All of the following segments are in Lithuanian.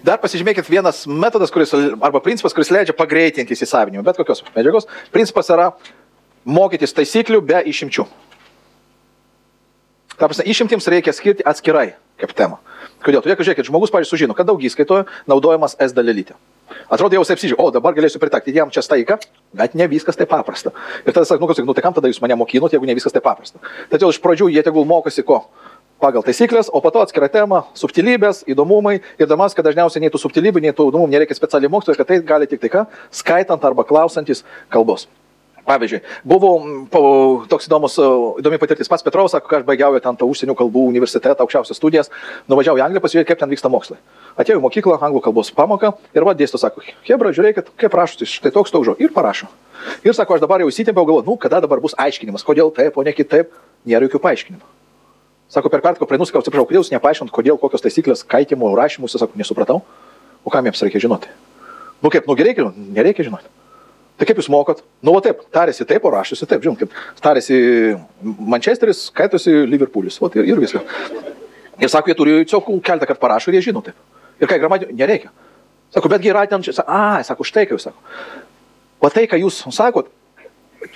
Dar pasižymėkit vienas metodas, arba principas, kuris leidžia pagreitinti įsisavinimą, bet kokios medžiagos. Principas yra mokytis taisyklių be išimčių. Ta prasme, išimtims reikia skirti atskirai kaip temą. Kodėl? Todėl, kad žiūrėkit, žmogus, pavyzdžiui, sužino, kad daugiskaitoje naudojamas S dalelytė. Atrodo, jau apsižiūrė, o dabar galėsiu pritakti jam čia staiką, bet ne viskas taip paprasta. Ir tada sako, nu tai kam tada jūs mane mokinot, jeigu ne viskas taip paprasta. Todėl iš pradžių jie tegul mokosi ko? Pagal taisyklės, o po to atskira tema, subtilybės, įdomumai ir damas, kad dažniausiai nei tų subtilybių, nei tų įdomumų nereikia specialiai mokslo, kad tai gali tik tai ką, skaitant arba klausantis kalbos. Pavyzdžiui, buvo toks įdomi patirtis. Pats Petrovas sako, kad aš baigiauju ten tą užsienio kalbų universitetą, aukščiausias studijas, nuvažiavau į Angliją pasižiūrėti, kaip ten vyksta mokslai. Atėjau į mokyklą, anglų kalbos pamoką ir va dėsto sako, hebra, žiūrėkit, kaip rašote, štai toks žodžiu ir parašo. Ir sako, aš dabar jau įsitempiau, galvoju, kada dabar bus aiškinimas, kodėl taip, o ne kitaip, nėra jokių paaiškinimų. Sako, per kartą praeinu, sakau, atsiprašau, kodėl jūs nepaaiškinat, kodėl kokios taisyklės skaitimo rašymus, sako, nesupratau, o kam jiems reikia žinoti. Nu kaip, nereikia žinoti. Tai kaip jūs mokot? Nu, va taip, tarėsi taip, o rašysi taip, žinot, kaip tarėsi Manchesteris, skaitosi Liverpoolis, va ir viskas. Ir sako, jie turi tiesiog keletą kartų parašo ir jie žino taip. Ir kai gramatijų, nereikia. Sako, betgi yra ten čia, sako, štai kaip jūs sako. Va tai, ką jūs sakot,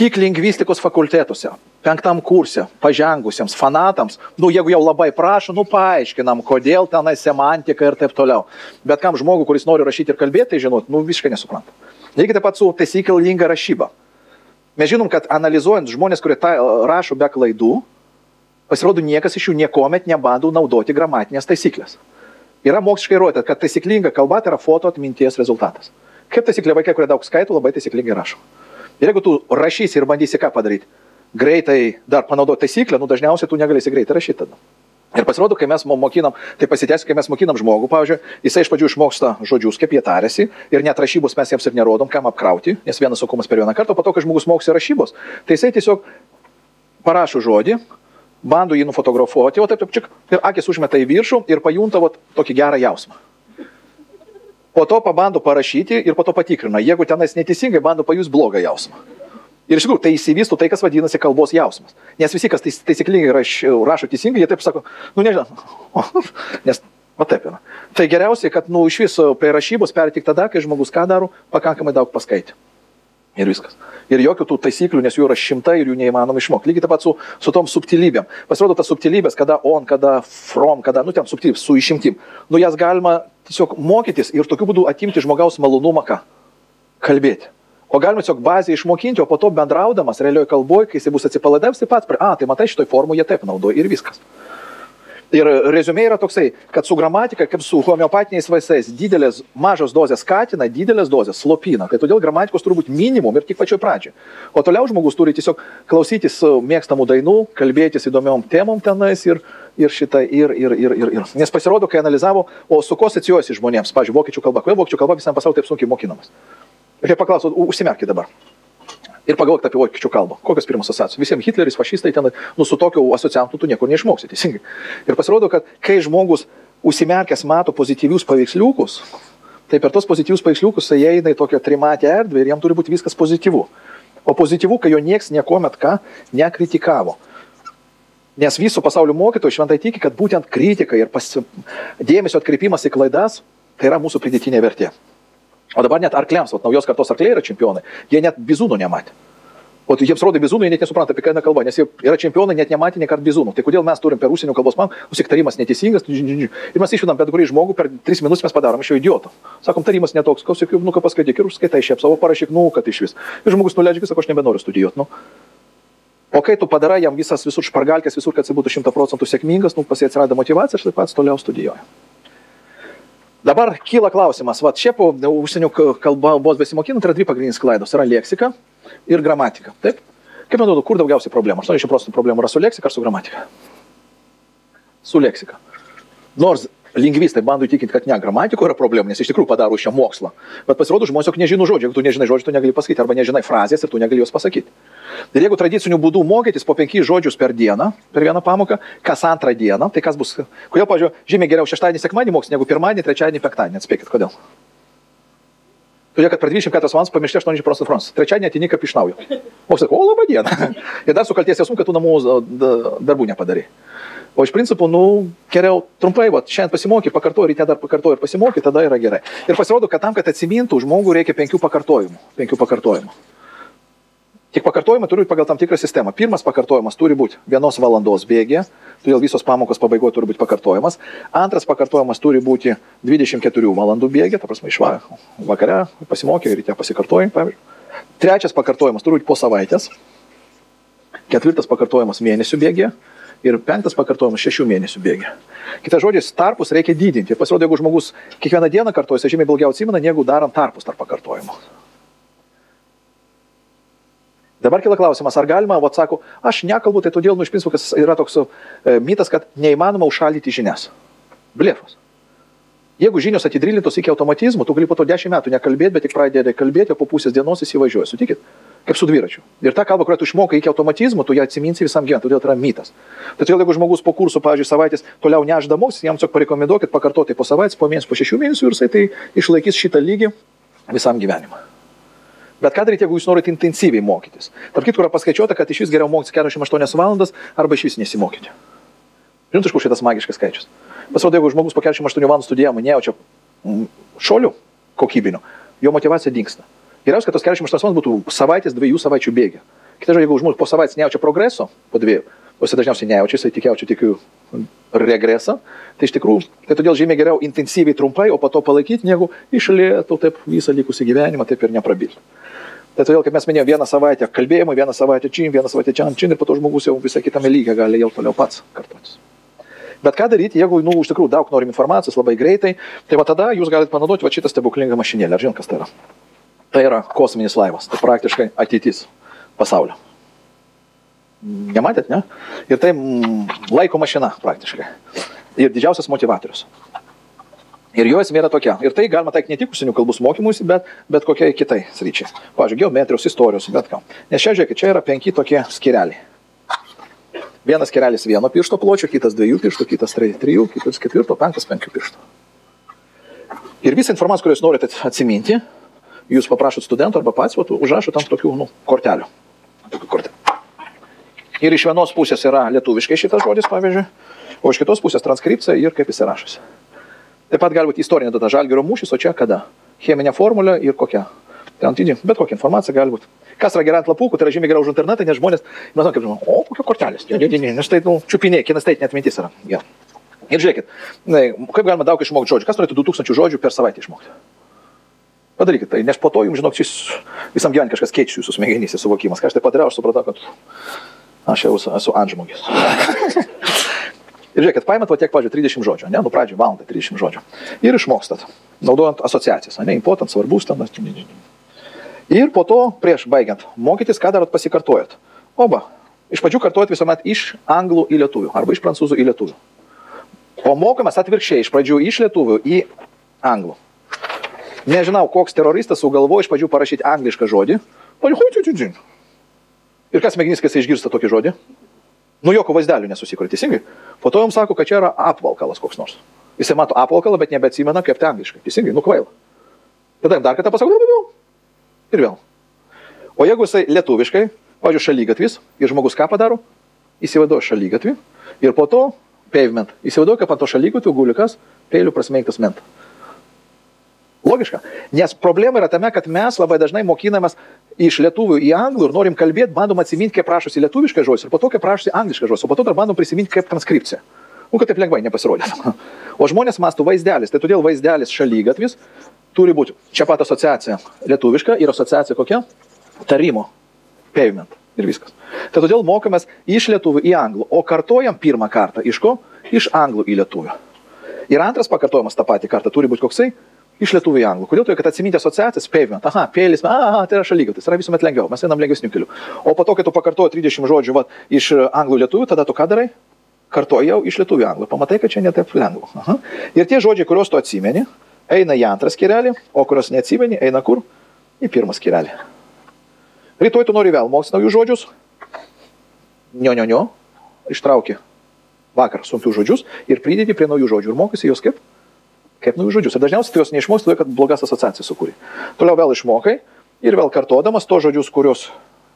tik lingvistikos fakultetuose, 5 kurse, pažengusiems fanatams, nu, jeigu jau labai prašo, nu, paaiškinam, kodėl tenai semantika ir taip toliau. Bet kam žmogų, kuris nori rašyti ir kalbėti, tai žinot, nu, visiškai nesupranta. Lygiai taip pat su taisyklinga rašyba. Mes žinom, kad analizuojant žmonės, kurie rašo be klaidų, pasirodo niekas iš jų niekomet nebando naudoti gramatinės taisyklės. Yra moksliškai įrodyta, kad taisyklinga kalba tai yra foto atminties rezultatas. Kaip taisyklė vaikai, kurie daug skaito, labai taisyklingai rašo. Ir jeigu tu rašysi ir bandysi ką padaryti, greitai dar panaudoti taisyklę, nu dažniausiai tu negalėsi greitai rašyti tada. Ir pasirodo, kai mes mokinam, tai pasiteisiu, kai mes mokinam žmogų, pavyzdžiui, jisai iš pradžių išmoksta žodžius, kaip jie tarėsi, ir net rašybos mes jiems ir nerodom, kam apkrauti, nes vienas sunkumas per vieną kartą, po to, kai žmogus mokosi rašybos, tai jisai tiesiog parašo žodį, bando jį nufotografuoti, o taip, ir akis užmeta į viršų ir pajunta tokį gerą jausmą. Po to pabando parašyti ir po to patikrina, jeigu tenais neteisingai, bando pajus blogą jausmą. Ir iš tikrųjų, tai įsivystų tai, kas vadinasi kalbos jausmas. Nes visi, kas taisyklingai rašo teisingai, jie taip sako, nu nežinau, nes va taip yra. Tai geriausiai, kad nu iš viso prie rašybos perėti tik tada, kai žmogus ką daro, pakankamai daug paskaitė. Ir viskas. Ir jokių tų taisyklių, nes jų yra šimtai ir jų neįmanoma išmokti. Lygiai taip pat su tom subtilybėm. Pasirodo, tas subtilybės, kada on, kada from, kada, nu ten subtilybės, su išimtim. Nu jas galima tiesiog mokytis ir tokiu būdu atimti žmogaus malonumą ką? Kalbėti. O galima tiesiog bazę išmokinti, o po to bendraudamas realioje kalboje, kai jis bus atsipalaidavęs, taip pat, tai matai, šitoj formų jie taip naudoja ir viskas. Ir reziumė yra toksai, kad su gramatika, kaip su homeopatiniais vaistais, mažos dozės skatina, didelės dozės slopina. Tai todėl gramatikos turi būti minimum ir tik pačioj pradžioj. O toliau žmogus turi tiesiog klausytis mėgstamų dainų, kalbėtis įdomiom temom tenais ir šitą. Nes pasirodo, kai analizavo, o su ko asocijuojasi žmonėms, pavyzdžiui, vokiečių kalba. Kodėl vokiečių kalba visam pasaulyje taip sunkiai mokinamas? Ir paklausiu, užsimerkit dabar. Ir pagalvok apie vokiečių kalbą. Kokios pirmos asociacijos? Visiems Hitleris, fašistai, ten, nu su tokiu asociantu tu niekur neišmoksi, teisingai. Ir pasirodo, kad kai žmogus užsimerkęs mato pozityvius paveiksliukus, tai per tos pozityvius paveiksliukus jie eina į tokią trimatę erdvę ir jam turi būti viskas pozityvu. O pozityvu, kai jo nieks niekuomet ką nekritikavo. Nes visų pasaulio mokytojų šventai tiki, kad būtent kritika ir dėmesio atkreipimas į klaidas, tai yra mūsų pridėtinė vertė. O dabar net arkliams, naujos kartos arkliai yra čempionai, jie net bizūnų nematė. O jiems rodo bizūnų, jie net nesupranta, apie ką eina kalba, nes jie yra čempionai, net nematė nei kart bizūnų. Tai kodėl mes turim per užsienio kalbos tarimas neteisingas, ir mes išvedam bet kurį žmogų, per 3 minutės mes padarom iš jo idioto. Sakom, tarimas netoks, klausyk, nu ką paskaityk ir užskaitai šiaip savo, parašyk, nu kad iš vis. Ir žmogus nuleidžia, sako, aš nebenoriu studijuoti. Nu. O kai tu padarai jam visur špargalkės, visur, kad jis būtų 100% sėkmingas, nu pas jį atsirado motyvacija, aš taip pat toliau studijuoju. Dabar kyla klausimas, va šiaip užsienio kalbos besimokinant yra 2 pagrindinės klaidos, yra leksika ir gramatika, taip? Kaip man atrodo, kur daugiausiai problemų? 80% problemų yra su leksika ar su gramatika? Su leksika. Nors lingvistai bando įtikinti, kad ne, gramatiko yra problema, nes iš tikrųjų padaro šią mokslą. Bet pasirodo, žmonės juk nežino žodžių, jeigu tu nežinai žodžių, tu negali pasakyti, arba nežinai frazės ir tu negali jos pasakyti. Ir jeigu tradiciniu būdu mokytis po 5 žodžius per dieną, per vieną pamoką, kas antrą dieną, tai kas bus... Kodėl, pavyzdžiui, žymiai geriau šeštadienį, sekmadienį mokytis, negu pirmadienį, trečiadienį, penktadienį, atspėkit, kodėl? Todėl, kad per 24 valandas pamiršti 80% fronts. Trečiadienį atini kaip iš naujo. O sako, o laba diena. Ir dar su kalties jausmu, kad tu namų darbų nepadarai. O iš principo, geriau trumpai, šiandien pasimoky, pakartoji, ryte dar pakartoji ir pasimoky, tada yra gerai. Ir pasirodo, kad tam, kad atsimintų žmogų, reikia 5 pakartojimų. Tik pakartojimai turi būti pagal tam tikrą sistemą. Pirmas pakartojimas turi būti 1 valandos bėgė, todėl visos pamokos pabaigoje turi būti pakartojimas. Antras pakartojimas turi būti 24 valandų bėgė, ta prasme, vakare pasimokė, ryte pasikartojai, pavyzdžiui. Trečias pakartojimas turi būti po savaitės. Ketvirtas pakartojimas mėnesių bėgė. Ir 5 pakartojimas 6 mėnesių bėgė. Kitas žodžiais, tarpus reikia didinti. Ir pasirodo, jeigu žmogus kiekvieną dieną kartoja, jis žymiai blogiau atsimena, negu darant tarpus tarp pakartojimų. Dabar kila klausimas, ar galima, sako, aš nekalbu, tai todėl, iš principo, yra toks mitas, kad neįmanoma užšaldyti žinias. Blefas. Jeigu žinios atidrilintos iki automatizmų, tu gali po to 10 metų nekalbėti, bet tik pradėti kalbėti, o po pusės dienos įsivažiuoji. Sutikit? Kaip su dviračiu. Ir ta kalba, kurią tu išmokai iki automatizmo, tu ją atsiminsi visam gyvenimui, todėl tai yra mitas. Todėl jeigu žmogus po kursų, pavyzdžiui, savaitės toliau neždamus, jam tiesiog parekomenduokit pakartoti po savaitės, po mėnesį, po 6 mėnesių ir jisai tai išlaikys šitą lygį visam gyvenimui. Bet ką daryti, jeigu jūs norite intensyviai mokytis? Tarp kitko yra paskaičiuota, kad iš vis geriau mokytis 48 valandas arba iš vis nesimokyti. Žinot, iš kur šitas magiškas skaičius? Pasirodo, jeigu žmogus po 48 valandų studijavimo nejaučia šolių kokybinio, jo motyvacija dingsta. Geriausia, kad tos 48 valandos būtų savaitės, 2 savaičių bėgė. Kita žodžiu, jeigu žmogus po savaitės nejaučia progreso, po 2, o jis dažniausiai nejaučia, jisai tik jaučia tik regresą, tai iš tikrųjų, tai todėl žymiai geriau intensyviai trumpai, o po to palaikyti, negu iš lėto taip visą likusį gyvenimą taip ir neprabilti. Tai todėl, kaip mes minėjome, 1 savaitę kalbėjimo, 1 savaitę čin, 1 savaitę čin, ir po to žmogus jau visą kitame lygiai gali jau toliau pats kartotis. Bet ką daryti, jeigu, iš tikrųjų daug norim informacijos labai greitai, tai tada jūs galite panaudoti šitą stebuklingą mašinėlę. Ar žinot, kas tai yra? Tai yra kosminis laivas, tai praktiškai ateitis pasaulio. Nematėt, ne? Ir tai laiko mašina praktiškai. Ir didžiausias motivatorius. Ir jo esmė yra tokia. Ir tai galima taikyti ne tik užsienio kalbos mokymuisi, bet kokiai kitai sryčiai. Pavyzdžiui, geometrijos, istorijos, bet ką. Nes čia, žiūrėkit, čia yra 5 tokie skyreliai. Vienas skyrelis 1 piršto pločio, kitas 2 pirštų, kitas 3, kitas 4, 5, 5 pirštų. Ir visą informaciją, kurią jūs norite atsiminti, jūs paprašot studentų arba pats, užrašot ant tokių kortelių. Ir iš vienos pusės yra lietuviškai šitas žodis, pavyzdžiui, o iš kitos pusės transkripcija ir kaip jis rašosi. Taip pat gali būti istorinė data Žalgirio mūšis, o čia kada? Cheminė formulė ir kokia? Bet kokia informacija gali būti. Kas yra gerai ant lapukų, tai yra žymiai geriau už internetą, nes žmonės, matau, kaip žmonės, o kokia kortelės, nes tai čiupinė, kinesteitinė atmintis yra. Ja. Ir žiūrėkit, kaip galima daug išmokti žodžių. Kas norėtų 2000 žodžių per savaitę išmokti? Padarykit tai, nes po to jums, žinok, šis visam gyvenimui kažkas keičiasi jūsų smegenyse suvokimas. Ką aš tai padariau, aš supratau, kad aš jau esu antžmogis. Ir žiūrėkit, paimat tiek, pavyzdžiui, 30 žodžių, ne, pradžioj valandą 30 žodžių. Ir išmokstat, naudojant asociacijas, ne, important, svarbus, ten. Ir po to, prieš baigiant mokytis, ką darot, pasikartojat. Oba, iš pradžių kartojat visuomet iš anglų į lietuvių, arba iš prancūzų į lietuvių. O mokomės atvirkščiai, iš pradžių iš lietuvių į anglų. Nežinau, koks teroristas sugalvojo iš pradžių parašyti anglišką žodį. Ir kas smegenys, kai jis išgirsta tokį žodį? Nu, jokio vaizdelių nesusikūrė, teisingai. Po to jums sako, kad čia yra apvalkalas koks nors. Jisai mato apvalkalą, bet nebeatsimena, kaip tai angliškai. Teisingai, nu kvaila. Tada dar kartą pasako, ir vėl. O jeigu jisai lietuviškai, pavyzdžiui, šalygatvis, ir žmogus ką padaro? Įsivaizduoja šalygatvį ir po to pavement. Įsivaizduoja, kaip ant to šalygatvio gulikas peilių prasmeigtas ment. Logiška. Nes problema yra tame, kad mes labai dažnai mokinamės iš lietuvių į anglų ir norim kalbėti, bandom atsiminti, kaip rašosi lietuviškas žodis ir po to, kaip rašosi angliškas žodis, o po to dar bandom prisiminti, kaip transkripcija. Kad taip lengvai nepasirodė. O žmonės mąsto vaizdelis, tai todėl vaizdelis šalygatvis turi būti čia pat asociacija lietuviška ir asociacija kokia? Tarimo. Pavement. Ir viskas. Tai todėl mokomės iš lietuvių į anglų, o kartojam pirmą kartą iš ko? Iš anglų į lietuvių. Ir antras pakartojimas tą patį kartą turi būti koksai? Iš lietuvių į anglų. Kodėl? Kad atsiminti asociacijas, pavement. Aha, peilis, tai yra šalygatvys, yra visuomet lengviau, mes einam lengvesniu keliu. O po to, kai tu pakartoji 30 žodžių iš anglų lietuvių, tada tu ką darai? Kartoji jau iš lietuvių į anglų. Pamatai, kad čia ne taip lengva. Aha. Ir tie žodžiai, kuriuos tu atsimeni, eina į antrą skyrelį, o kuriuos neatsimeni, eina kur? Į pirmą skyrelį. Rytoj tu nori vėl mokytis naujus žodžius. Nio. Ištrauki vakar sunkius žodžius ir pridėti prie naujų žodžių. Ir mokysi juos kaip naujus žodžius. Ir dažniausiai tu juos neišmoksti, todėl kad blogas asociacijas sukūrė. Toliau vėl išmokai ir vėl kartodamas to žodžius, kuriuos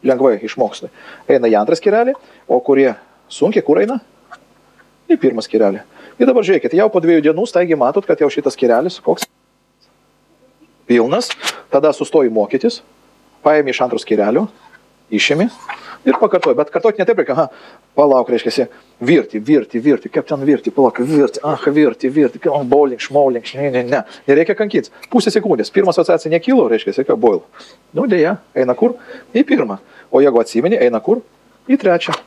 lengvai išmoksti. Eina į antrą skyrelį, o kurie sunkiai, kur eina? Į į pirmą skyrelį. Ir dabar žiūrėkit, jau po 2 dienų staigiai matot, kad jau šitas skyrelis koks pilnas, tada sustoji mokytis, paėmė iš antro skyrelio, išėmė ir pakartoji. Bet kartoti ne taip reikia, aha, palauk, reiškia, virti, kaip ten virti, palauk, virti, bowling, šmauling, ne. Nereikia kankytis. Pusę sekundės. Pirma asociacija nekilo, reiškia, kaip boil. Nu, dėja, eina kur? Į pirmą. O jeigu atsimeni, eina kur? Į trečią.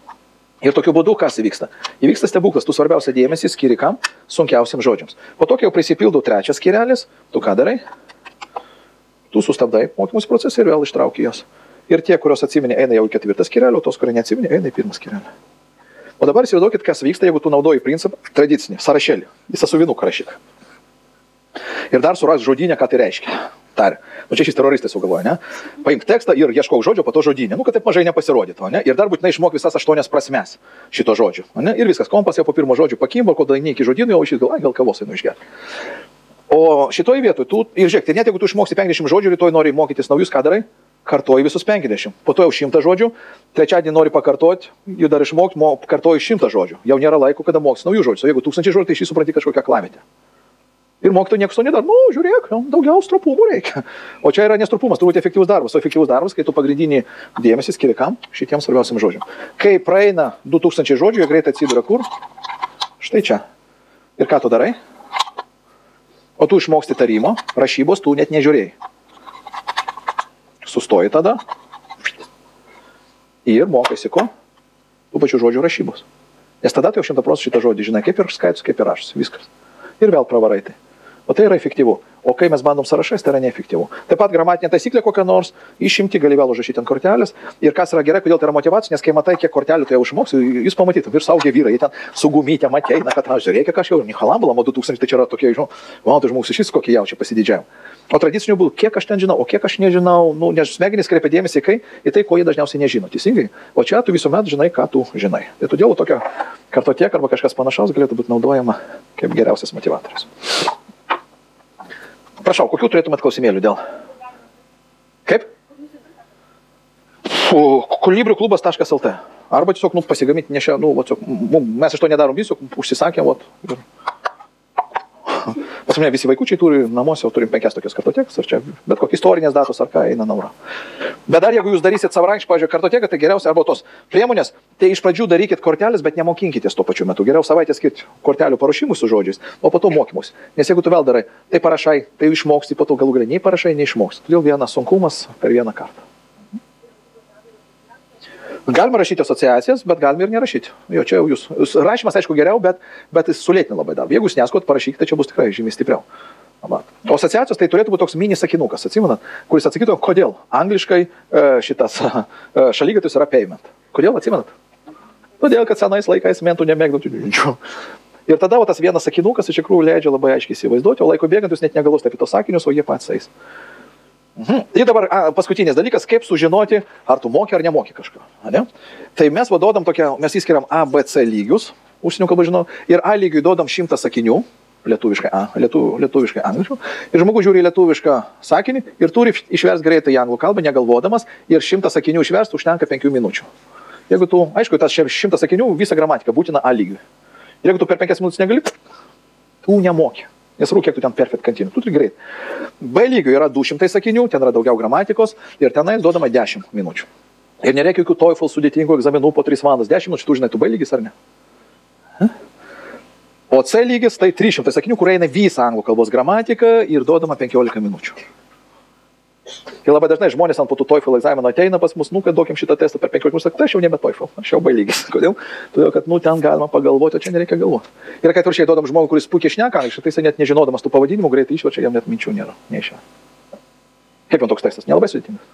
Ir tokiu būdu kas įvyksta? Įvyksta stebuklas, tu svarbiausia dėmesį skiri kam? Sunkiausiam žodžiams. Po to, kai jau prisipildau trečias skyrelis, tu ką darai? Tu sustabdai mokymus procesą ir vėl ištrauki jos. Ir tie, kurios atsiminė, eina jau į 4 skyrelį, o tos, kurie neatsiminė, eina į 1 skyrelį. O dabar įsivaizduokit, kas vyksta, jeigu tu naudoji principą tradicinį, sąrašėlį, į sąsiuvinuką rašyk. Ir dar suras žodinę, ką tai reiškia. Tarė. Nu čia šis teroristas jau galvoja, ne? Paimk tekstą ir ieškok žodžio, po to žodinę. Nu, kad taip mažai nepasirodytų, ne? Ir dar būtinai išmok visas 8 prasmes šito žodžio. Ne? Ir viskas, kompas jau po pirmo žodžio pakimbo, kol daini iki žodynų, jau šis galvoja, gal kavos einu išgerti. O šitoj vietoj, tu, ir žiūrėk, tai net jeigu tu išmoksi 50 žodžių, rytoj nori mokytis naujus, ką darai? Kartoji visus 50. Po to jau 100 žodžių, trečiadienį nori pakartoti, jų dar išmokti, kartoji 100 žodžių. Jau nėra laiko, kada moks naujų žodžių. O jeigu 1000 žodžių, tai šį supranti kažkokią klavietę. Ir mokytojai niekas to nedaro. Nu, žiūrėk, daugiau stropumų reikia. O čia yra nestropumas, turbūt efektyvus darbas. O efektyvus darbas, kai tu pagrindinį dėmesį skiri kam? Šitiems svarbiausiam žodžiam. Kai praeina 2000 žodžių, jie greitai atsiduria kur? Štai čia. Ir ką tu darai? O tu išmoksti tarimo, rašybos tu net nežiūrėjai. Sustoji tada ir mokaisi ko? Tų pačių žodžių rašybos. Nes tada tu jau 100% šitą žodį žinai, kaip ir skaitus, kaip ir rašus. Viskas. Ir vėl pravarai tai. O tai yra efektyvu. O kai mes bandom sąrašais, tai yra neefektyvu. Taip pat gramatinė taisyklė kokia nors, išimti gali vėl užrašyti ant kortelės. Ir kas yra gerai, kodėl tai yra motyvacija, nes kai matai, kiek kortelių tai jau išmoksi, jūs pamatytum, ir saugia vyrai, jie ten su gumytė ateina, kad žiūrėk, kažkaip, Nihalambala, 2000, tai čia yra tokie, žinau, man tai žmogus šis kokie jaučia pasididžiavimą. O tradicinių būdų, kiek aš ten žinau, o kiek aš nežinau, nu, nes smegenys kreipia dėmesį į tai, ko jie dažniausiai nežino, teisingai. O čia tu visuomet žinai, ką tu žinai. Tai todėl tokia kartotekė arba kažkas panašaus galėtų būti naudojama kaip geriausias motivatorius. Prašau, kokių turėtumėt klausimėlių dėl? Kaip? Kolibriuklubas.lt. Arba tiesiog pasigaminti nešia, mes iš to nedarom viso, užsisakėm, ir... Pas mane visi vaikučiai turi, namuose jau turim 5 tokias kartotekas, ar čia bet kokios istorinės datos, ar ką eina naura. Bet dar jeigu jūs darysit savarankiškai, pavyzdžiui, kartoteką, tai geriausia, arba tos priemonės, tai iš pradžių darykit kortelės, bet nemokinkitės tuo pačiu metu. Geriau savaitę skirti kortelių paruošimui su žodžiais, o po to mokymus. Nes jeigu tu vėl darai, tai parašai, tai išmoksti, po to galų galę nei parašai, nei išmoksti. Todėl vienas sunkumas per vieną kartą. Galima rašyti asociacijas, bet galima ir nerašyti. Jo, čia jau jūs. Rašymas, aišku, geriau, bet jis sulėtina labai darbą. Jeigu jūs neskot, parašykite, čia bus tikrai žymiai stipriau. O asociacijos tai turėtų būti toks mini sakinukas, atsimenat, kuris atsakytų, kodėl angliškai šitas šalygatis yra payment. Kodėl atsimenat? Todėl, kad senais laikais mentų nemėgdavo. Ir tada tas vienas sakinukas iš tikrųjų leidžia labai aiškiai įsivaizduoti, o laiko bėgant jūs net negalvosite apie tos sakinius, o jie patys eis. Ir dabar paskutinis dalykas, kaip sužinoti, ar tu moki ar nemoki kažką. Ne? Tai mes vadodam tokia, mes įskiriam A, B, C lygius, užsienio kalbą žinau, ir A lygiui duodam 100 sakinių, lietuviškai A, lietuviškai angliškai, ir žmogus žiūri lietuvišką sakinį ir turi išversti greitai į anglų kalbą, negalvodamas, ir 100 sakinių išversti užtenka 5 minučių. Jeigu tu, aišku, tas 100 sakinių, visa gramatika būtina A lygiui. Ir jeigu tu per 5 minutės negali, tu nemoki. Nesvarbu, kiek tu ten perfect continue, tu turi greit. B lygių yra 200 sakinių, ten yra daugiau gramatikos ir tenais duodama 10 minučių. Ir nereikia jokių TOEFL sudėtingų egzaminų po 3 valandas, 10 minučių, tu žinai, tu B lygis ar ne? O C lygis tai 300 sakinių, kur eina visa anglų kalbos gramatika ir duodama 15 minučių. Ir labai dažnai žmonės ant po tų TOEFL egzamino ateina pas mus, kad duokim šitą testą per 15 minučių, tai aš jau nebe TOEFL, aš jau B lygis. Kodėl? Todėl, kad ten galima pagalvoti, o čia nereikia galvoti. Ir kai atvirkščiai duodam žmogui, kuris puikiai šneka angliškai, tai jis net nežinodamas tų pavadinimų greitai išverčia, jam net minčių nėra. Kaip jam toks tekstas? Nelabai sudėtingas.